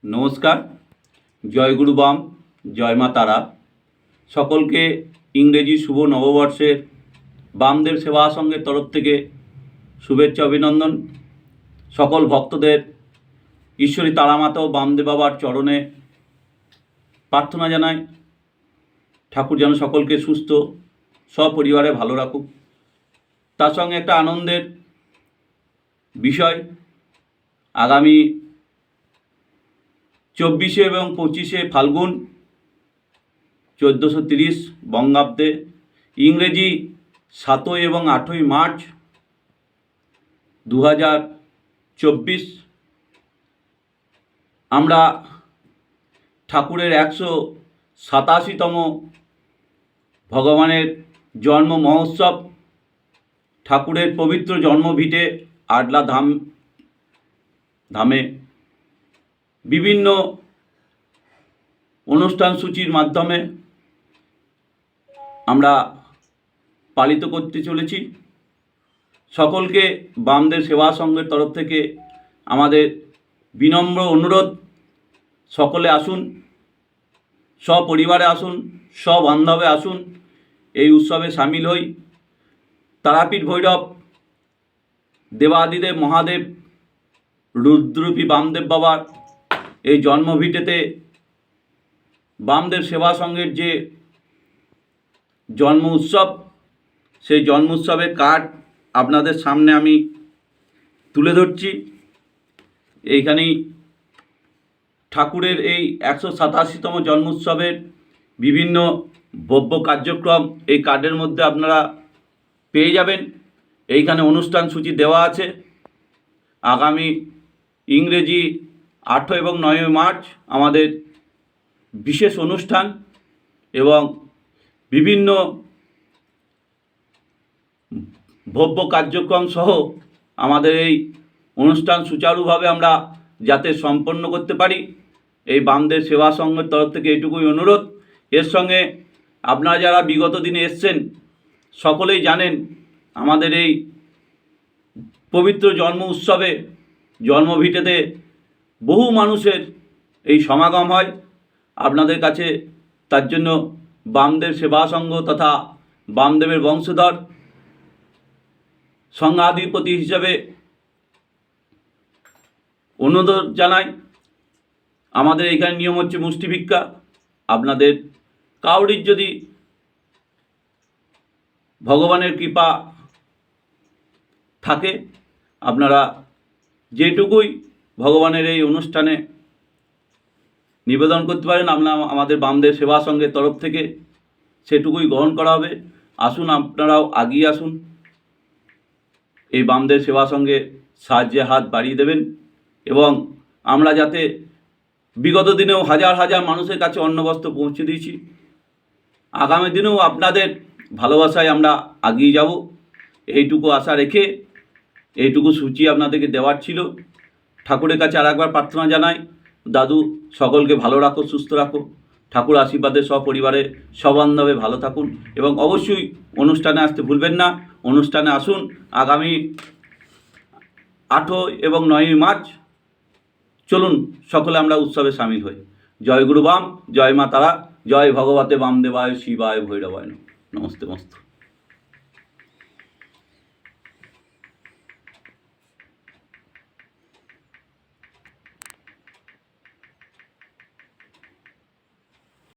নমস্কার। জয় গুরু বাম, জয় মা তারা। সকলকে ইংরেজি শুভ নববর্ষের বামদেব সেবা সংঘের তরফ থেকে শুভেচ্ছা অভিনন্দন। সকল ভক্তদের ঈশ্বরী তারামাতা ও বামদেব বাবার চরণে প্রার্থনা জানাই, ঠাকুর যেন সকলকে সুস্থ সপরিবারে ভালো রাখুক। তার সঙ্গে একটা আনন্দের বিষয়, আগামী 24 এবং 25 ফাল্গুন 1430 বঙ্গাব্দে, ইংরেজি 7 এবং 8 মার্চ 2024 আমরা ঠাকুরের 187তম ভগবানের জন্ম মহোৎসব ঠাকুরের পবিত্র জন্মভিটে আডলা ধামে বিভিন্ন অনুষ্ঠান সূচির মাধ্যমে আমরা পালিত করতে চলেছি। সকলকে বামদেব সেবা সংঘের তরফ থেকে আমাদের বিনম্র অনুরোধ, সকলে আসুন, সপরিবারে আসুন, সবান্ধবে আসুন, এই উৎসবে সামিল হই। তারাপীঠ ভৈরব দেবাদিদেব মহাদেব রুদ্ররূপী বামদেব বাবার এই জন্মভিটেতে বামদেব সেবা সংঘের যে জন্ম উৎসব, সেই জন্ম উৎসবের কার্ড আপনাদের সামনে আমি তুলে ধরছি। এইখানেই ঠাকুরের এই 187তম জন্মোৎসবের বিভিন্ন ভব্য কার্যক্রম এই কার্ডের মধ্যে আপনারা পেয়ে যাবেন। এইখানে অনুষ্ঠান সূচি দেওয়া আছে। আগামী ইংরেজি 8 এবং 9 মার্চ আমাদের বিশেষ অনুষ্ঠান এবং বিভিন্ন ভব্য কার্যক্রম সহ আমাদের এই অনুষ্ঠান সুচারুভাবে আমরা যাতে সম্পন্ন করতে পারি, এই বামদেব সেবা সংঘের তরফ থেকে এইটুকুই অনুরোধ। এর সঙ্গে আপনারা যারা বিগত দিনে এসছেন সকলেই জানেন, আমাদের এই পবিত্র জন্ম উৎসবে জন্মভিটেতে বহু মানুষের এই সমাগম হয়। আপনাদের কাছে তার জন্য বামদেব সেবা সংঘ তথা বামদেবের বংশধর সংঘাধিপতি হিসাবে অনুরোধ জানাই। আমাদের এখানে নিয়ম হচ্ছে মুষ্টি ভিক্ষা। আপনাদের কাউরির যদি ভগবানের কৃপা থাকে, আপনারা যেটুকুই ভগবানের এই অনুষ্ঠানে নিবেদন করতে পারেন, আমাদের বামদেব সেবা সংঘের তরফ থেকে সেটুকুই গ্রহণ করা হবে। আসুন, আপনারাও আগিয়ে আসুন, এই বামদেব সেবা সংঘে সাহায্যে হাত বাড়িয়ে দেবেন এবং আমরা যাতে বিগত দিনেও হাজার হাজার মানুষের কাছে অন্নবস্ত্র পৌঁছে দিয়েছি, আগামী দিনেও আপনাদের ভালোবাসায় আমরা এগিয়ে যাব, এইটুকু আশা রেখে এইটুকু সূচি আপনাদেরকে দেওয়ার ছিল। ঠাকুরের কাছে আর একবার প্রার্থনা জানাই, দাদু সকলকে ভালো রাখো, সুস্থ রাখো, ঠাকুর আশীর্বাদে সপরিবারে সবান্ধবে ভালো থাকুন এবং অবশ্যই অনুষ্ঠানে আসতে ভুলবেন না। অনুষ্ঠানে আসুন আগামী 8 এবং 9 মার্চ। চলুন সকলে আমরা উৎসবে সামিল হই। জয় গুরু বাম, জয় মা তারা, জয় ভগবতে বামদেবায় শিবায় ভৈরবায় নমস্তে মস্তু।